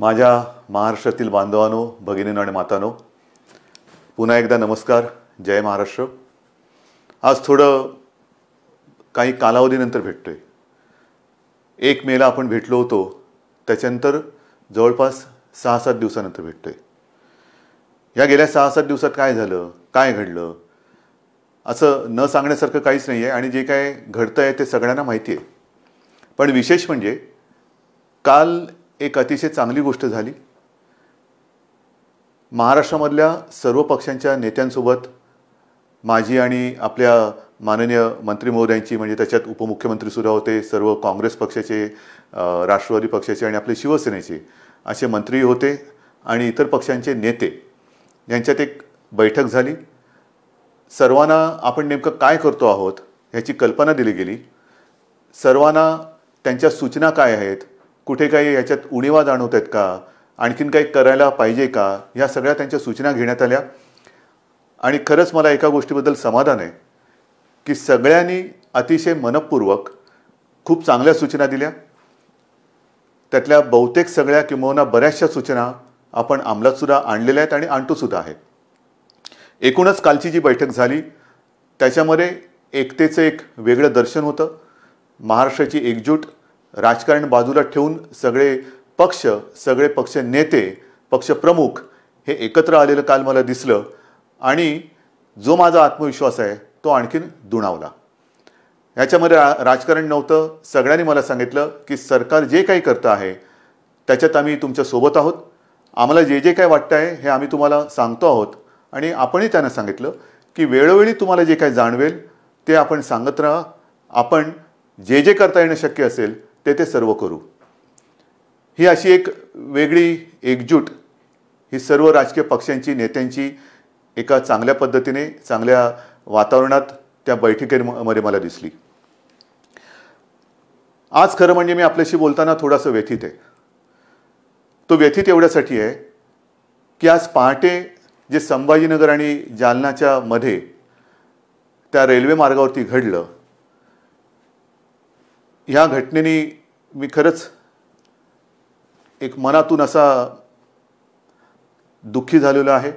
माझ्या महाराष्ट्रातील बांधवांनो, भगिनींनो आणि मातांनो, पुन्हा एकदा नमस्कार. जय महाराष्ट्र. आज थोडं काही कालावधीनंतर भेटतोय. 1 मेला आपण भेटलो होतो, त्याच्यानंतर जवळपास 6-7 दिवसानंतर भेटतोय. या गेल्या 6-7 दिवसात काय झालं, काय घडलं असं न सांगण्यासारखं काहीच नाही आहे आणि जे काय घडतं आहे ते सगळ्यांना माहिती आहे. पण विशेष म्हणजे काल एक अतिशय चांगली गोष्ट झाली. महाराष्ट्रामधल्या सर्व पक्षांच्या नेत्यांसोबत माझी आणि आपल्या माननीय मंत्री महोदयांची, म्हणजे त्याच्यात उपमुख्यमंत्रीसुद्धा होते, सर्व काँग्रेस पक्षाचे, राष्ट्रवादी पक्षाचे आणि आपले शिवसेनेचे असे मंत्री होते आणि इतर पक्षांचे नेते यांच्यात एक बैठक झाली. सर्वांना आपण नेमकं काय करतो आहोत ह्याची कल्पना दिली गेली. सर्वांना त्यांच्या सूचना काय आहेत, कुठे काही याच्यात उणिवा जाणवत आहेत का, आणखीन काही करायला पाहिजे का, ह्या सगळ्या त्यांच्या सूचना घेण्यात आल्या. आणि खरंच मला एका गोष्टीबद्दल समाधान आहे की सगळ्यांनी अतिशय मनपूर्वक खूप चांगल्या सूचना दिल्या. त्यातल्या बहुतेक सगळ्या किंवा बऱ्याचशा सूचना आपण अंमलातसुद्धा आणलेल्या आहेत आणि आणतोसुद्धा आहेत. एकूणच कालची जी बैठक झाली त्याच्यामध्ये एकतेचं एक वेगळं दर्शन होतं. महाराष्ट्राची एकजूट, राजकारण बाजूला ठेवून सगळे पक्ष नेते, पक्षप्रमुख हे एकत्र आलेलं काल मला दिसलं आणि जो माझा आत्मविश्वास आहे तो आणखीन दुणावला. ह्याच्यामध्ये राजकारण नव्हतं. सगळ्यांनी मला सांगितलं की सरकार जे काही करतं आहे त्याच्यात आम्ही तुमच्या सोबत आहोत. आम्हाला जे जे काय वाटतं आहे हे आम्ही तुम्हाला सांगतो आहोत आणि आपणही त्यांना सांगितलं की वेळोवेळी तुम्हाला जे काही जाणवेल ते आपण सांगत राहा. आपण जे जे करता येणं शक्य असेल ते सर्व करू. ही अशी एक वेगळी एकजूट ही सर्व राजकीय पक्षांची, नेत्यांची एका चांगल्या पद्धतीने, चांगल्या वातावरणात त्या बैठकीमध्ये मला दिसली. आज खरं म्हणजे मी आपल्याशी बोलताना थोडासा व्यथित आहे. तो व्यथित एवढ्यासाठी आहे की आज पहाटे जे संभाजीनगर आणि जालनाच्या मध्ये त्या रेल्वे मार्गावरती घडलं, ह्या घटनेने मी खरंच एक मनातून असा दुःखी झालेलो आहे.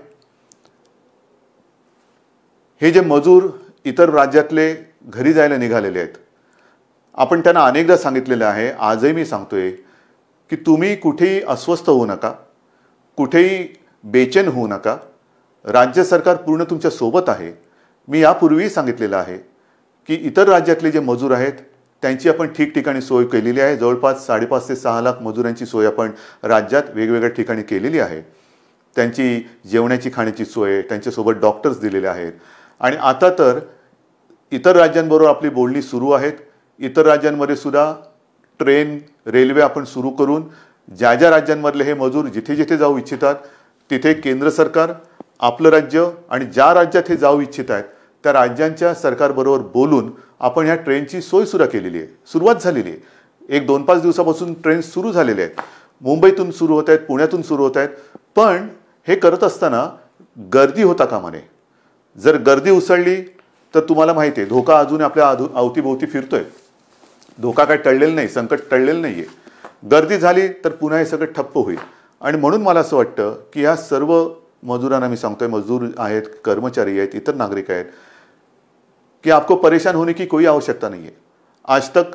हे जे मजूर इतर राज्यातले घरी जायला निघालेले आहेत, आपण त्यांना अनेकदा सांगितलेलं आहे, आजही मी सांगतोय की तुम्ही कुठेही अस्वस्थ होऊ नका, कुठेही बेचैन होऊ नका. राज्य सरकार पूर्ण तुमच्या सोबत आहे. मी यापूर्वीही सांगितलेलं आहे की इतर राज्यातले जे मजूर आहेत त्यांची आपण ठिकठिकाणी सोय केलेली आहे. जवळपास 5.5 ते 6 लाख मजुरांची सोय आपण राज्यात वेगवेगळ्या ठिकाणी केलेली आहे. त्यांची जेवणाची, खाण्याची सोय, त्यांच्यासोबत डॉक्टर्स दिलेले आहेत. आणि आता तर इतर राज्यांबरोबर आपली बोलणी सुरू आहेत. इतर राज्यांमध्ये सुद्धा ट्रेन, रेल्वे आपण सुरू करून ज्या ज्या राज्यांमधले हे मजूर जिथे जिथे जाऊ इच्छितात तिथे केंद्र सरकार, आपलं राज्य आणि ज्या राज्यात हे जाऊ इच्छित आहेत त्या राज्यांच्या सरकारबरोबर बोलून आपण ह्या ट्रेनची सोयसुद्धा केलेली आहे. सुरुवात झालेली आहे. 1-2-5 दिवसापासून ट्रेन सुरू झालेले आहेत. मुंबईतून सुरू होत आहेत, पुण्यातून सुरू होत आहेत. पण हे करत असताना गर्दी होता कामा नये. जर गर्दी उसळली तर तुम्हाला माहिती आहे धोका अजून आपल्या अवतीभोवती फिरतोय. धोका काय टळलेला नाही, संकट टळलेलं नाही आहे. गर्दी झाली तर पुन्हा हे सगळं ठप्प होईल. आणि म्हणून मला असं वाटतं की या सर्व मजुरांना मी सांगतोय, मजदूर आहेत, कर्मचारी आहेत, इतर नागरिक आहेत, कि आपको परेशान होने की कोई आवश्यकता नहीं है. आज तक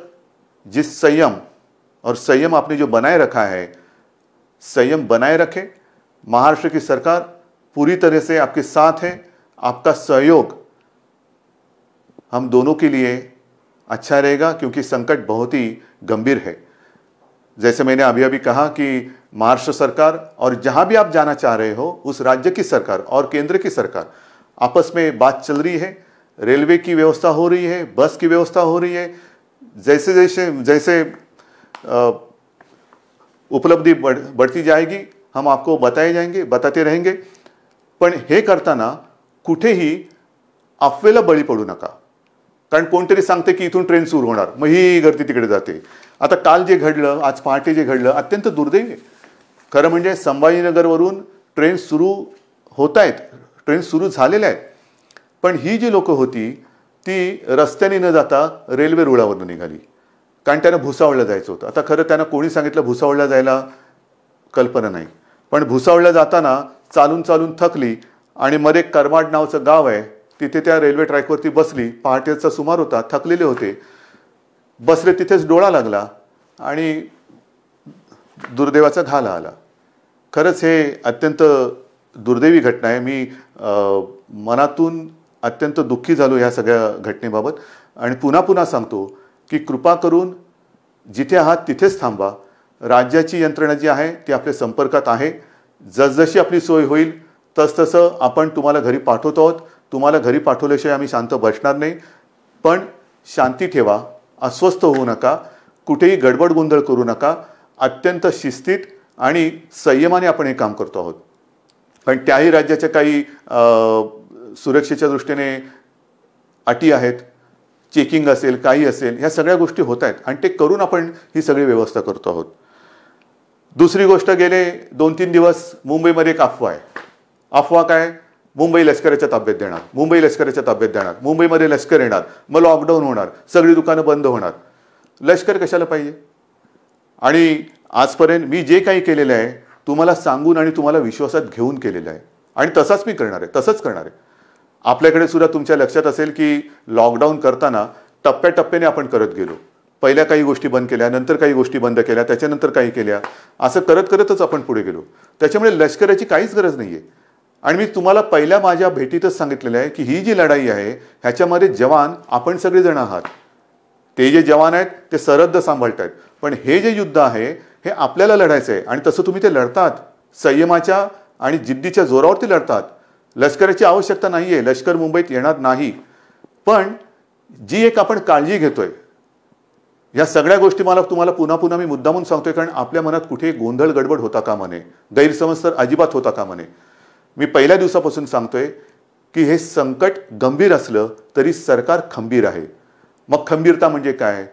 जिस संयम आपने जो बनाए रखा है, संयम बनाए रखे. महाराष्ट्र की सरकार पूरी तरह से आपके साथ है. आपका सहयोग हम दोनों के लिए अच्छा रहेगा क्योंकि संकट बहुत ही गंभीर है. जैसे मैंने अभी कहा कि महाराष्ट्र सरकार और जहां भी आप जाना चाह रहे हो उस राज्य की सरकार और केंद्र की सरकार आपस में बात चल रही है. रेलवे की व्यवस्था हो रही है, बस की व्यवस्था हो रही है. जैसे उपलब्धि बढ़ती जाएगी हम आपको बताते रहेंगे. पण हे करताना कुठेही अफवेला बळी पडू नका. कारण कोणतरी सांगते की इथून ट्रेन सुरू होणार, मग ही गर्दी तिकडे जाते. आता काल जे घडलं, आज पहाटे जे घडलं, अत्यंत दुर्दैवी आहे. खरं म्हणजे संभाजीनगरवरून ट्रेन सुरू होत आहेत, ट्रेन सुरू झालेल्या आहेत. पण ही जी लोक होती ती रस्त्याने न जाता रेल्वे रुळावरून निघाली. कारण त्यांना भुसावळला जायचं होतं. आता खरं त्यांना कोणी सांगितलं भुसावळला जायला, कल्पना नाही. पण भुसावळला जाताना चालून चालून थकली आणि मध्ये करमाड नावचं गाव आहे, तिथे त्या रेल्वे ट्रॅकवरती बसली. पहाटेचा सुमार होता, थकलेले होते, बसले, तिथेच डोळा लागला आणि दुर्दैवाचा घाला आला. खरंच हे अत्यंत दुर्दैवी घटना आहे. मी मनातून अत्यंत दुःखी झालो ह्या सगळ्या घटनेबाबत आणि पुन्हा पुन्हा सांगतो की कृपा करून जिथे आहात तिथेच थांबा. राज्याची यंत्रणा जी आहे ती आपल्या संपर्कात आहे. जसजशी आपली सोय होईल तसतसं आपण तुम्हाला घरी पाठवतो आहोत. तुम्हाला घरी पाठवल्याशिवाय आम्ही शांत बसणार नाही. पण शांती ठेवा, अस्वस्थ होऊ नका, कुठेही गडबड गोंधळ करू नका. अत्यंत शिस्तीत आणि संयमाने आपण हे काम करतो आहोत. पण त्याही राज्याच्या काही सुरक्षेच्या दृष्टीने अटी आहेत, चेकिंग असेल, काही असेल, ह्या सगळ्या गोष्टी होत आहेत आणि ते करून आपण ही सगळी व्यवस्था करतो आहोत. दुसरी गोष्ट, गेले 2-3 दिवस मुंबईमध्ये एक अफवा आहे. अफवा काय? मुंबई लष्कराच्या ताब्यात देणार, मुंबई लष्कराच्या ताब्यात देणार, मुंबईमध्ये लष्कर येणार, मग लॉकडाऊन होणार, सगळी दुकानं बंद होणार. लष्कर कशाला पाहिजे? आणि आजपर्यंत मी जे काही केलेलं आहे तुम्हाला सांगून आणि तुम्हाला विश्वासात घेऊन केलेलं आहे आणि तसाच मी करणार आहे, तसंच करणार आहे. आपल्याकडे सुद्धा तुमच्या लक्षात असेल की लॉकडाऊन करताना टप्प्याटप्प्याने आपण करत गेलो. पहिल्या काही गोष्टी बंद केल्या, नंतर काही गोष्टी बंद केल्या, त्याच्यानंतर काही केल्या, असं करत करतच आपण पुढे गेलो. त्याच्यामुळे लष्कराची काहीच गरज नाही आहे. आणि मी तुम्हाला पहिल्या माझ्या भेटीतच सांगितलेलं आहे की ही जी लढाई आहे ह्याच्यामध्ये जवान आपण सगळेजण आहात. ते जे जवान आहेत ते सरहद्द सांभाळत आहेत, पण हे जे युद्ध आहे हे आपल्याला लढायचं आहे आणि तसं तुम्ही ते लढतात. संयमाच्या आणि जिद्दीच्या जोरावरती लढतात. लष्कराची आवश्यकता नाही आहे, लष्कर मुंबईत येणार नाही. पण जी एक आपण काळजी घेतोय, या सगळ्या गोष्टी मला तुम्हाला पुन्हा पुन्हा मी मुद्दामून सांगतोय कारण आपल्या मनात कुठे गोंधळ गडबड होता कामा नये, गैरसमज तर अजिबात होता कामा नये. मी पहिल्या दिवसापासून सांगतोय की हे संकट गंभीर असलं तरी सरकार खंबीर आहे. मग खंबीरता म्हणजे काय?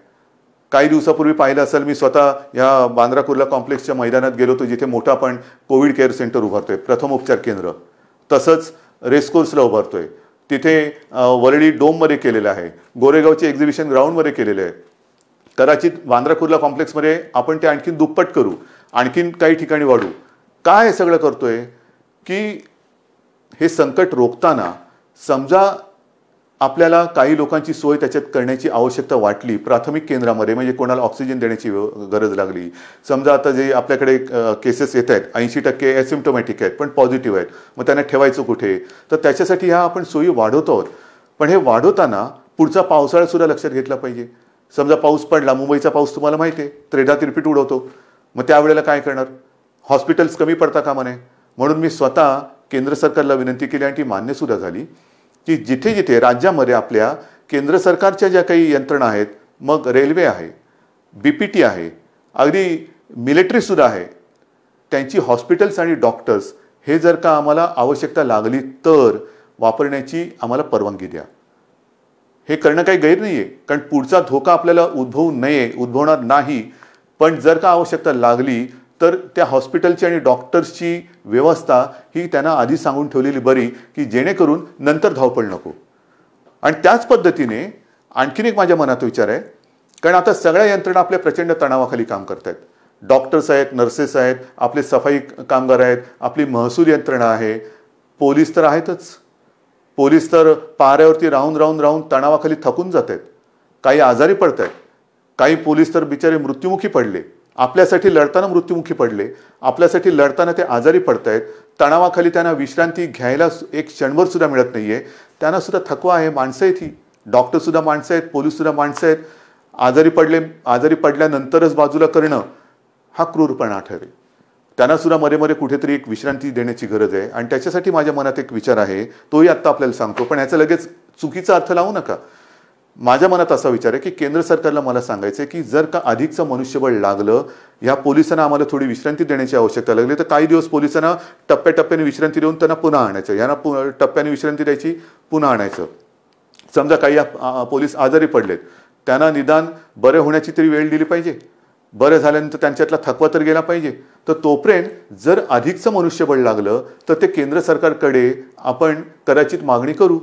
काही दिवसापूर्वी पाहिलं असेल, मी स्वतः या बांद्रा कुर्ला कॉम्प्लेक्सच्या मैदानात गेलो होतो जिथे मोठं आपण कोविड केअर सेंटर उभारतोय, प्रथम उपचार केंद्र. तसंच रेसकोर्सला उभारतोय, तिथे वरळी डोममध्ये केलेलं आहे, गोरेगावचे एक्झिबिशन ग्राउंडमध्ये केलेलं आहे. कदाचित बांद्रा कुर्ला कॉम्प्लेक्समध्ये आपण ते आणखीन दुप्पट करू, आणखीन काही ठिकाणी वाढू. काय हे सगळं करतोय की हे संकट रोखताना समजा आपल्याला काही लोकांची सोय त्याच्यात करण्याची आवश्यकता वाटली, प्राथमिक केंद्रामध्ये म्हणजे कोणाला ऑक्सिजन देण्याची गरज लागली, समजा आता जे आपल्याकडे केसेस येत आहेत 80% ॲसिम्प्टोमॅटिक आहेत पण पॉझिटिव्ह आहेत, मग त्यांना ठेवायचं कुठे? तर त्याच्यासाठी ह्या आपण सोयी वाढवतो आहोत. पण हे वाढवताना पुढचा पावसाळा सुद्धा लक्षात घेतला पाहिजे. समजा पाऊस पडला, मुंबईचा पाऊस तुम्हाला माहिती आहे, त्रेधा तिरपीट उडवतो, मग त्यावेळेला काय करणार? हॉस्पिटल्स कमी पडता कामा नये. म्हणून मी स्वतः केंद्र सरकारला विनंती केली आणि ती मान्य सुद्धा झाली की जिथे जिथे राज्यामध्ये आपल्या केंद्र सरकारच्या ज्या काही यंत्रणा आहेत, मग रेल्वे आहे, BPT आहे, अगदी मिलिटरी सुद्धा आहे, त्यांची हॉस्पिटल्स आणि डॉक्टर्स हे जर का आम्हाला आवश्यकता लागली तर वापरण्याची आम्हाला परवानगी द्या. हे करणं काही गैर नाही आहे, कारण पुढचा धोका आपल्याला उद्भवू नये, उद्भवणार नाही. पण जर का आवश्यकता लागली तर त्या हॉस्पिटलची आणि डॉक्टर्सची व्यवस्था ही त्यांना आधी सांगून ठेवलेली बरी की जेणेकरून नंतर धावपळ नको. आणि त्याच पद्धतीने आणखीन एक माझ्या मनात विचार आहे, कारण आता सगळ्या यंत्रणा आपल्या प्रचंड तणावाखाली काम करत आहेत. डॉक्टर्स आहेत, नर्सेस आहेत, आपले सफाई कामगार आहेत, आपली महसूल यंत्रणा आहे, पोलीस तर आहेतच. पोलीस तर पाऱ्यावरती राहून राहून राहून तणावाखाली थकून जात आहेत, काही आजारी पडत आहेत, काही पोलीस तर बिचारे मृत्युमुखी पडले, आपल्यासाठी लढताना मृत्युमुखी पडले, आपल्यासाठी लढताना ते आजारी पडत आहेत. तणावाखाली त्यांना विश्रांती घ्यायला एक क्षणभर सुद्धा मिळत नाहीये. त्यांना सुद्धा थकवा आहे. माणसं आहेत ही, डॉक्टर सुद्धा माणसं आहेत, पोलीस सुद्धा माणसं आहेत. आजारी पडल्यानंतरच बाजूला करणं हा क्रूरपणा ठरेल. त्यांना सुद्धा मध्ये मध्ये कुठेतरी एक विश्रांती देण्याची गरज आहे आणि त्याच्यासाठी माझ्या मनात एक विचार आहे, तोही आत्ता आपल्याला सांगतो, पण ह्याचा लगेच चुकीचा अर्थ लावू नका. माझ्या मनात असा विचार आहे की केंद्र सरकारला मला सांगायचं आहे की जर का अधिकचं मनुष्यबळ लागलं, या पोलिसांना आम्हाला थोडी विश्रांती देण्याची आवश्यकता लागली तर काही दिवस पोलिसांना टप्प्याटप्प्याने विश्रांती देऊन त्यांना पुन्हा आणायचं, यांना टप्प्याने विश्रांती द्यायची, पुन्हा आणायचं. समजा काही पोलीस आजारी पडलेत, त्यांना निदान बरे होण्याची तरी वेळ दिली पाहिजे, बरं झाल्यानंतर त्यांच्यातला थकवा तर गेला पाहिजे. तर तोपर्यंत जर अधिकचं मनुष्यबळ लागलं तर ते केंद्र सरकारकडे आपण कदाचित मागणी करू.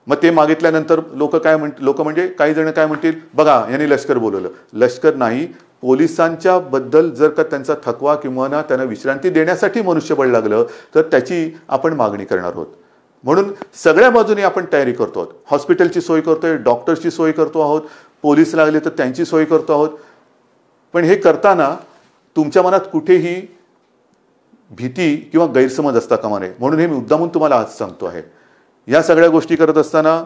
मग ते मागितल्यानंतर लोक म्हणजे काही जण काय म्हणतील, बघा यांनी लष्कर बोलवलं. लष्कर नाही, पोलिसांच्या बद्दल जर का त्यांचा थकवा किंवा ना त्यांना विश्रांती देण्यासाठी मनुष्यबळ लागलं तर त्याची आपण मागणी करणार आहोत. म्हणून सगळ्या बाजूने आपण तयारी करतो आहोत. हॉस्पिटलची सोय करतोय, डॉक्टर्सची सोय करतो आहोत, पोलीस लागले तर त्यांची सोय करतो आहोत. पण हे करताना तुमच्या मनात कुठेही भीती किंवा गैरसमज असता कामा नये, म्हणून हे मी मुद्दामून तुम्हाला आज सांगतो आहे. या सगळ्या गोष्टी करत असताना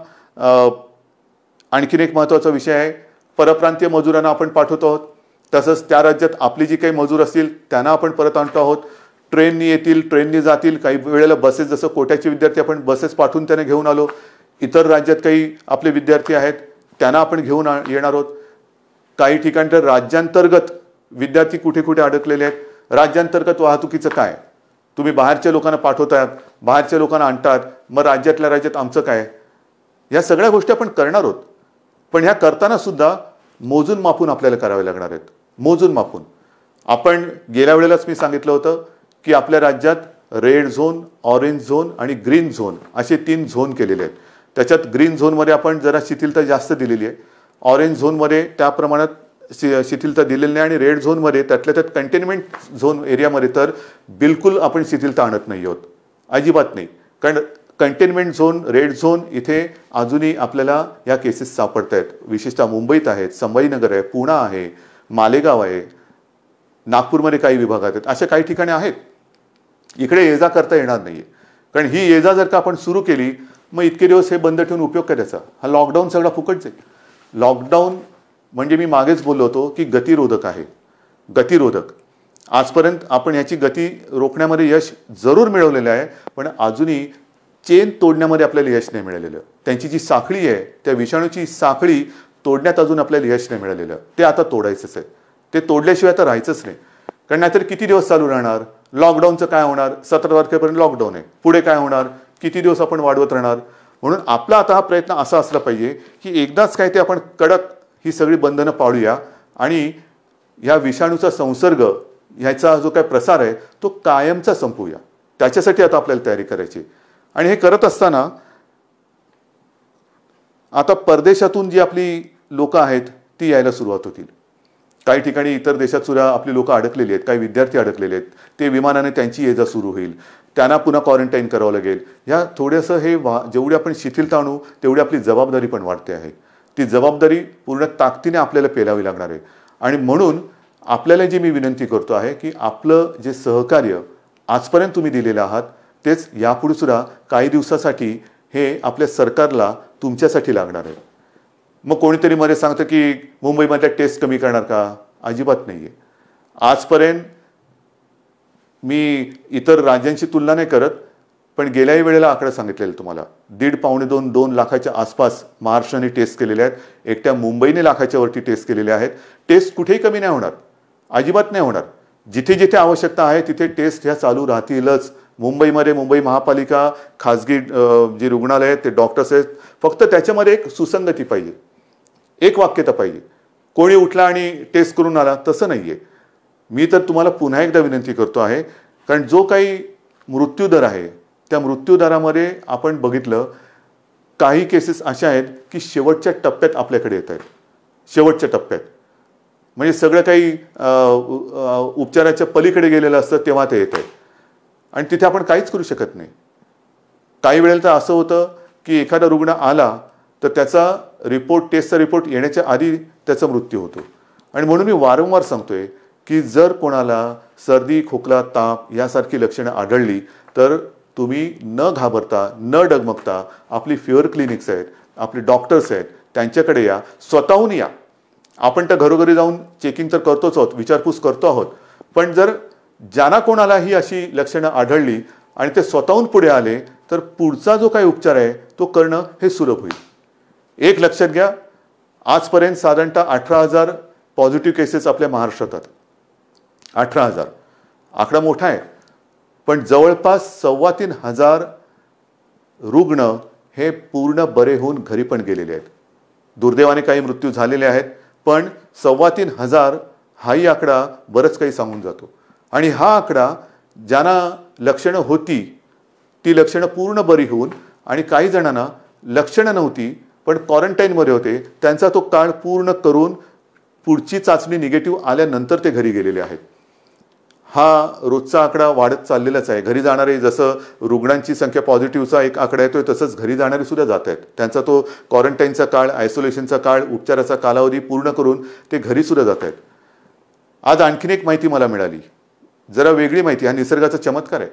आणखीन एक महत्त्वाचा विषय आहे, परप्रांतीय मजुरांना आपण पाठवतो आहोत. तसंच त्या राज्यात आपली जी काही मजूर असतील त्यांना आपण परत आणतो आहोत. ट्रेननी येतील, ट्रेननी जातील, काही वेळेला बसेस, जसं कोट्याचे विद्यार्थी आपण बसेस पाठवून त्यांना घेऊन आलो. इतर राज्यात काही आपले विद्यार्थी आहेत त्यांना आपण घेऊन येणार आहोत. काही ठिकाणी तर राज्यांतर्गत विद्यार्थी कुठे कुठे अडकलेले आहेत. राज्यांतर्गत वाहतुकीचं काय, तुम्ही बाहेरच्या लोकांना पाठवतात, बाहेरच्या लोकांना आणतात, मग राज्यातल्या राज्यात आमचं काय. या सगळ्या गोष्टी आपण करणार आहोत. पण ह्या करताना सुद्धा मोजून मापून आपल्याला करावे लागणार आहेत. मोजून मापून. आपण गेल्या वेळेलाच मी सांगितलं होतं की आपल्या राज्यात रेड झोन, ऑरेंज झोन आणि ग्रीन झोन असे 3 झोन केलेले आहेत. त्याच्यात ग्रीन झोनमध्ये आपण जरा शिथिलता जास्त दिलेली आहे, ऑरेंज झोनमध्ये त्या प्रमाणात शिथिलता दिलेली नाही, आणि रेड झोनमध्ये त्यातल्या त्यात कंटेनमेंट झोन एरियामध्ये तर बिलकुल आपण शिथिलता आणत नाही आहोत, अजिबात नाही. कारण कंटेनमेंट झोन, रेड झोन इथे अजूनही आपल्याला या केसेस सापडत आहेत. विशेषतः मुंबईत आहेत, संभाजीनगर आहे, पुणे आहे, मालेगाव आहे, नागपूरमध्ये काही विभागात आहेत, अशा काही ठिकाणी आहेत. इकडे ये जा करता येणार नाहीये. कारण ही ये जा जर का आपण सुरू केली मग इतके दिवस हे बंद ठेवून उपयोग करायचा. हा लॉकडाऊन सगळा फुकटच आहे. लॉकडाऊन म्हणजे मी मागेच बोललो होतो की गतिरोधक आहे, गतिरोधक. आजपर्यंत आपण याची गती रोखण्यामध्ये यश जरूर मिळवलेलं आहे, पण अजूनही चेन तोडण्यामध्ये आपल्याला यश नाही मिळालेलं. त्यांची जी साखळी आहे, त्या विषाणूची साखळी तोडण्यात अजून आपल्याला यश नाही मिळालेलं. ते आता तोडायचंच आहे. ते तोडल्याशिवाय आता राहायचंच नाही. कारण नाहीतर किती दिवस चालू राहणार. लॉकडाऊनचं काय होणार, 17 तारखेपर्यंत लॉकडाऊन आहे, पुढे काय होणार, किती दिवस आपण वाढवत राहणार. म्हणून आपला आता हा प्रयत्न असा असला पाहिजे की एकदाच काय ते आपण कडक ही सगळी बंधनं पाळूया आणि या विषाणूचा संसर्ग, ह्याचा जो काय प्रसार आहे तो कायमचा संपवूया. त्याच्यासाठी आता आपल्याला तयारी करायची. आणि हे करत असताना आता परदेशातून जी आपली लोक आहेत ती यायला सुरुवात होतील. काही ठिकाणी इतर देशात सुद्धा आपली लोक अडकलेली आहेत, काही विद्यार्थी अडकलेले आहेत. ते विमानाने त्यांची ये जा सुरू होईल, त्यांना पुन्हा क्वारंटाईन करावं लागेल. ह्या थोडंसं हे जेवढी आपण शिथिलता आणू तेवढी आपली जबाबदारी पण वाढते आहे. ती जबाबदारी पूर्ण ताकदीने आपल्याला पेलावी लागणार आहे. आणि म्हणून आपल्याला जी मी विनंती करतो आहे की आपलं जे सहकार्य आजपर्यंत तुम्ही दिलेलं आहात तेच यापुढे सुद्धा काही दिवसासाठी हे आपल्या सरकारला तुमच्यासाठी लागणार आहे. मग कोणीतरी मध्ये सांगतं की मुंबईमधल्या टेस्ट कमी करणार का, अजिबात नाही आहे. आजपर्यंत मी इतर राज्यांची तुलना नाही करत, पण गेल्याही वेळेला आकडा सांगितलेला तुम्हाला, 1.5-2 लाखाच्या आसपास महाराष्ट्राने टेस्ट केलेले आहेत. एकट्या मुंबईने लाखाच्या वरती टेस्ट केलेले आहेत. टेस्ट कुठेही कमी नाही होणार, अजिबात नाही होणार. जिथे जिथे आवश्यकता आहे तिथे टेस्ट ह्या चालू राहतीलच. मुंबईमध्ये मुंबई महापालिका, खाजगी जे रुग्णालय आहेत ते डॉक्टर्स आहेत, फक्त त्याच्यामध्ये एक सुसंगती पाहिजे, एक वाक्यता पाहिजे. कोणी उठला आणि टेस्ट करून आला तसं नाहीये. मी तर तुम्हाला पुन्हा एकदा विनंती करतो आहे, कारण जो काही मृत्यूदर आहे त्या मृत्यूदरामध्ये आपण बघितलं काही केसेस अशा आहेत की शेवटच्या टप्प्यात आपल्याकडे येत आहेत. शेवटच्या टप्प्यात म्हणजे सगळं काही उपचाराच्या पलीकडे गेलेलं असतं तेव्हा ते येत आहे आणि तिथे आपण काहीच करू शकत नाही. काही वेळेला तर असं होतं की एखादा रुग्ण आला तर त्याचा रिपोर्ट, टेस्टचा रिपोर्ट येण्याच्या आधी त्याचा मृत्यू होतो. आणि म्हणून मी वारंवार सांगतोय की जर कोणाला सर्दी, खोकला, ताप यासारखी लक्षणं आढळली तर तुम्ही न घाबरता, न डगमगता आपली फिअर क्लिनिक्स आहेत, आपले डॉक्टर्स आहेत, त्यांच्याकडे या, स्वतःहून या. आपण तर घरोघरी जाऊन चेकिंग तर करतोच आहोत, विचारपूस करतो आहोत, पण जर ज्यांना कोणालाही अशी लक्षणं आढळली आणि ते स्वतःहून पुढे आले तर पुढचा जो काही उपचार आहे तो करणं हे सुलभ होईल. एक लक्षात घ्या, आजपर्यंत साधारणतः 18,000 पॉझिटिव्ह केसेस आपल्या महाराष्ट्रात आहेत. 18,000 आकडा मोठा आहे, पण जवळपास 3,2500 रुग्ण हे पूर्ण बरे होऊन घरी पण गेलेले आहेत. दुर्दैवाने काही मृत्यू झालेले आहेत, पण 3,2500 हाही आकडा बरंच काही सांगून जातो. आणि हा आकडा ज्यांना लक्षणं होती ती लक्षणं पूर्ण बरी होऊन आणि काही जणांना लक्षणं नव्हती पण क्वारंटाईनमध्ये होते, त्यांचा तो काळ पूर्ण करून पुढची चाचणी निगेटिव्ह आल्यानंतर ते घरी गेलेले आहेत. हा रोजचा आकडा वाढत चाललेलाच आहे. घरी जाणारे, जसं रुग्णांची संख्या पॉझिटिव्हचा एक आकडा येतोय तसंच घरी जाणारे सुद्धा जात आहेत. त्यांचा तो क्वारंटाईनचा काळ, आयसोलेशनचा काळ, उपचाराचा कालावधी पूर्ण करून ते घरी सुद्धा जात आहेत. आज आणखीन एक माहिती मला मिळाली, जरा वेगळी माहिती. हा निसर्गाचा चमत्कार आहे.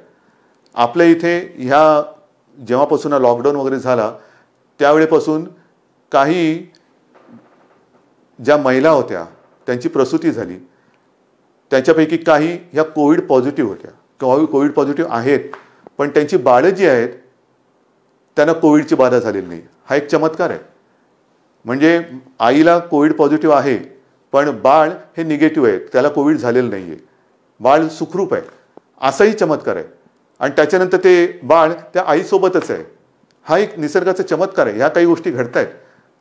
आपल्या इथे ह्या जेव्हापासून लॉकडाऊन वगैरे झाला त्यावेळेपासून काही ज्या महिला होत्या त्यांची प्रसूती झाली, त्याच्यापैकी काही ह्या कोविड पॉझिटिव्ह होत्या, कोविड पॉझिटिव्ह आहेत, पण त्यांची बाळं जी आहेत त्यांना कोविडची बाधा झालेली नाही. हा एक चमत्कार आहे. म्हणजे आईला कोविड पॉझिटिव्ह आहे पण बाळ हे निगेटिव्ह आहे, त्याला कोविड झालेलं नाही आहे, बाळ सुखरूप आहे, असाही चमत्कार आहे. आणि त्याच्यानंतर ते बाळ त्या आईसोबतच आहे. हा एक निसर्गाचा चमत्कार आहे. ह्या काही गोष्टी घडत आहेत.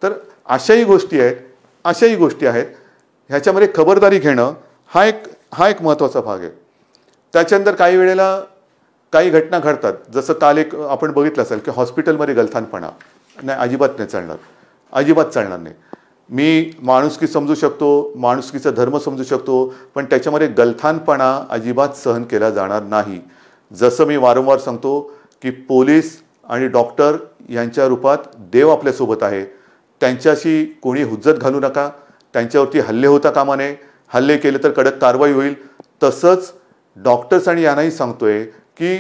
तर अशाही गोष्टी आहेत. ह्याच्यामध्ये खबरदारी घेणं हा एक महत्त्वाचा भाग आहे. त्याच्यानंतर काही वेळेला काही घटना घडतात, जसं काल एक आपण बघितलं असेल की हॉस्पिटलमध्ये गलथानपणा नाही, अजिबात चालणार नाही. मी माणुसकी समजू शकतो, माणुसकीचा धर्म समजू शकतो, पण त्याच्यामध्ये गलथानपणा अजिबात सहन केला जाणार नाही. जसं मी वारंवार सांगतो की पोलीस आणि डॉक्टर यांच्या रूपात देव आपल्यासोबत आहे. त्यांच्याशी कोणी हुज्जत घालू नका, त्यांच्यावरती हल्ले होता कामा नये. हल्ले केले तर कडक कारवाई होईल. तसंच डॉक्टर्स आणि यांनाही सांगतोय की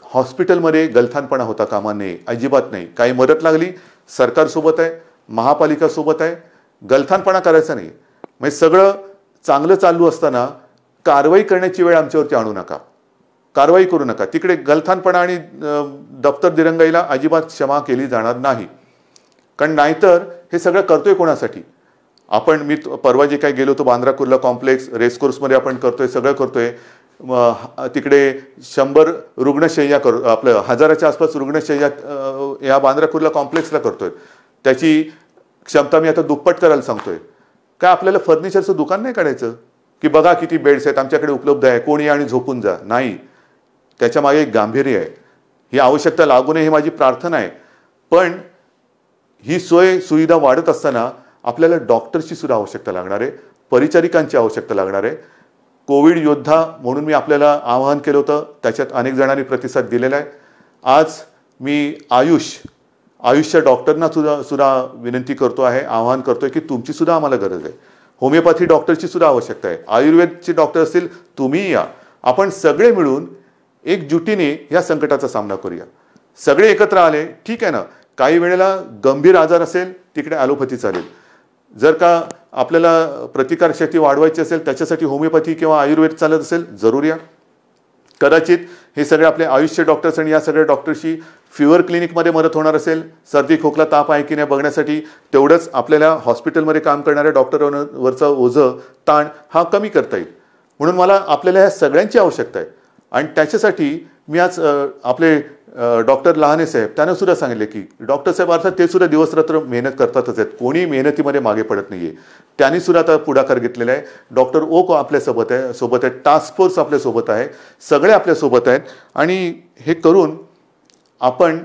हॉस्पिटलमध्ये गलथानपणा होता कामा नये, अजिबात नाही. काही मदत लागली सरकारसोबत आहे, महापालिकासोबत आहे, गलथानपणा करायचा नाही. म्हणजे सगळं चांगलं चालू असताना कारवाई करण्याची वेळ आमच्यावरती आणू नका, कारवाई करू नका. तिकडे गलथानपणा आणि दप्तर दिरंगाईला अजिबात क्षमा केली जाणार नाही. कारण नाहीतर हे सगळं करतोय कोणासाठी? मी परवा जे काही गेलो होतो बांद्रा कुर्ला कॉम्प्लेक्स रेसकोर्समध्ये आपण करतोय, सगळं करतोय. तिकडे 100 रुग्णशय्या आपलं 1000च्या आसपास रुग्णशय्या या बांद्रा कुर्ला कॉम्प्लेक्सला करतोय. त्याची क्षमता मी आता दुप्पट करायला सांगतोय. काय आपल्याला फर्निचरचं दुकान नाही काढायचं की बघा किती बेड्स आहेत आमच्याकडे उपलब्ध आहे, कोणी आणि झोपून जा? नाही, त्याच्या मागे एक गांभीर्य आहे. ही आवश्यकता लागू नये ही माझी प्रार्थना आहे. पण ही सोय सुविधा वाढत असताना आपल्याला डॉक्टरची सुद्धा आवश्यकता लागणार आहे, परिचारिकांची आवश्यकता लागणार आहे. कोविड योद्धा म्हणून मी आपल्याला आवाहन केलं होतं, त्याच्यात अनेक जणांनी प्रतिसाद दिलेला आहे. आज मी आयुषच्या डॉक्टरना सुद्धा विनंती करतो आहे, आवाहन करतोय की तुमची सुद्धा आम्हाला गरज आहे. होमिओपॅथी डॉक्टरची सुद्धा आवश्यकता आहे. आयुर्वेदचे डॉक्टर असतील, तुम्ही या. आपण सगळे मिळून एकजुटीने या संकटाचा सामना करूया. सगळे एकत्र आले ठीक आहे ना. काही वेळेला गंभीर आजार असेल तिकडे ॲलोपॅथी चालेल. जर का आपल्याला प्रतिकारशक्ती वाढवायची असेल त्याच्यासाठी होमिओपॅथी किंवा आयुर्वेद चालत असेल, जरूर या. कदाचित हे सगळे आपले आयुषचे डॉक्टर्स आणि या सगळ्या डॉक्टरशी फिवर क्लिनिकमध्ये मदत होणार असेल, सर्दी खोकला ताप आहे की नाही बघण्यासाठी, तेवढंच आपल्याला हॉस्पिटलमध्ये काम करणाऱ्या डॉक्टरांवरचा ओझं ताण हा कमी करता येईल. म्हणून मला आपल्याला ह्या सगळ्यांची आवश्यकता आहे. आणि त्याच्यासाठी मी आज आपले डॉक्टर लहाने साहेब त्यांना सुद्धा सांगितले की डॉक्टर साहेब अर्थात ते सुद्धा दिवसरात्र मेहनत करतातच आहेत, कोणी मेहनतीमध्ये मागे पडत नाहीये. त्यांनी सुद्धा आता पुढाकार घेतलेला आहे. डॉक्टर ओक आपल्यासोबत आहे, टास्क फोर्स आपल्यासोबत आहे, सगळे आपल्यासोबत आहेत. आणि हे करून आपण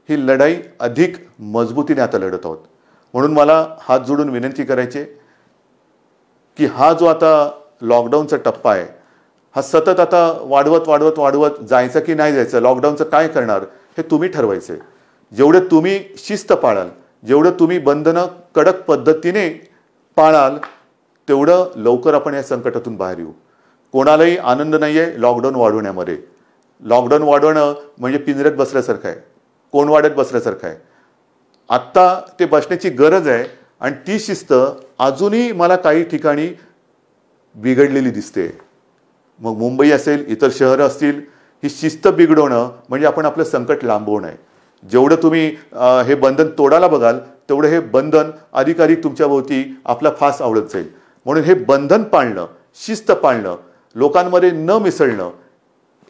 ही लढाई अधिक मजबूतीने आता लढत आहोत. म्हणून मला हात जोडून विनंती करायची की हा जो आता लॉकडाऊनचा टप्पा आहे हा सतत आता वाढवत जायचं की नाही जायचं, लॉकडाऊनचं काय करणार हे तुम्ही ठरवायचं आहे. जेवढं तुम्ही शिस्त पाळाल, जेवढं तुम्ही बंधनं कडक पद्धतीने पाळाल, तेवढं लवकर आपण या संकटातून बाहेर येऊ. कोणालाही आनंद नाही आहे लॉकडाऊन वाढवण्यामध्ये. लॉकडाऊन वाढवणं म्हणजे पिंजऱ्यात बसल्यासारखं आहे, कोंडवाड्यात बसल्यासारखं आहे. आत्ता ते बसण्याची गरज आहे आणि ती शिस्त अजूनही मला काही ठिकाणी बिघडलेली दिसते. मग मुंबई असेल, इतर शहरं असतील, ही शिस्त बिघडवणं म्हणजे आपण आपलं संकट लांबवणं आहे. जेवढं तुम्ही हे बंधन तोडायला बघाल तेवढं हे बंधन अधिकाधिक तुमच्या भोवती आपला फास आवडत जाईल. म्हणून हे बंधन पाळणं, शिस्त पाळणं, लोकांमध्ये न मिसळणं,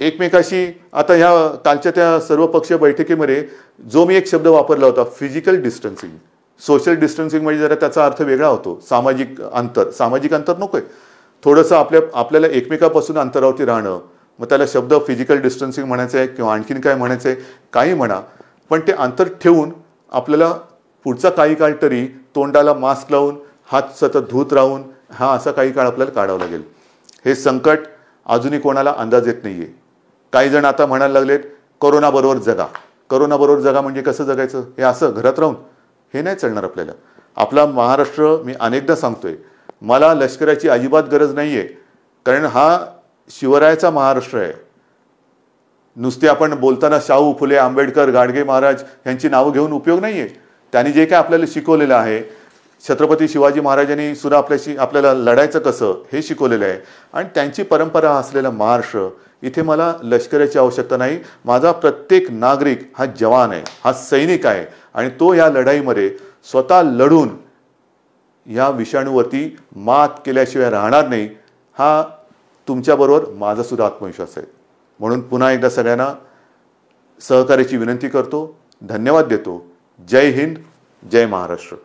एकमेकाशी आता ह्या कालच्या त्या सर्वपक्षीय बैठकीमध्ये जो मी एक शब्द वापरला होता फिजिकल डिस्टन्सिंग, सोशल डिस्टन्सिंग म्हणजे जरा त्याचा अर्थ वेगळा होतो. सामाजिक अंतर नकोय. थोडंसं आपल्याला एकमेकापासून अंतरावरती राहणं, मग त्याला शब्द फिजिकल डिस्टन्सिंग म्हणायचं आहे किंवा आणखीन काय म्हणायचं आहे, काही म्हणा, पण ते अंतर ठेवून आपल्याला पुढचा काही काळ तरी तोंडाला मास्क लावून हात सतत धुत राहून हा असा काही काळ आपल्याला काढावं लागेल. हे संकट अजूनही कोणाला अंदाज येत नाहीये. काही जण आता म्हणायला लागलेत कोरोनाबरोबर जगा. कोरोनाबरोबर जगा म्हणजे कसं जगायचं? हे असं घरात राहून? हे नाही चालणार आपल्याला. आपला महाराष्ट्र, मी अनेकदा सांगतोय, मला लष्कराची अजिबात गरज नाहीये, कारण हा शिवरायाचा महाराष्ट्र आहे. नुसते आपण बोलताना शाहू फुले, आंबेडकर, गाडगे महाराज यांची नावं घेऊन उपयोग नाहीये. त्यांनी जे काय आपल्याला शिकवलेलं आहे, छत्रपती शिवाजी महाराजांनी सुद्धा आपल्याला लढायचं कसं हे शिकवलेलं आहे. आणि त्यांची परंपरा असलेला महाराष्ट्र, इथे मला लष्कराची आवश्यकता नाही. माझा प्रत्येक नागरिक हा जवान आहे, हा सैनिक आहे, आणि तो या लढाईमध्ये स्वतः लढून या विषाणूवरती मात केल्याशिवाय राहणार नाही. हा तुमच्याबरोबर माझा सुद्धा आत्मविश्वास आहे. म्हणून पुन्हा एकदा सगळ्यांना सहकार्याची विनंती करतो, धन्यवाद देतो. जय हिंद, जय महाराष्ट्र.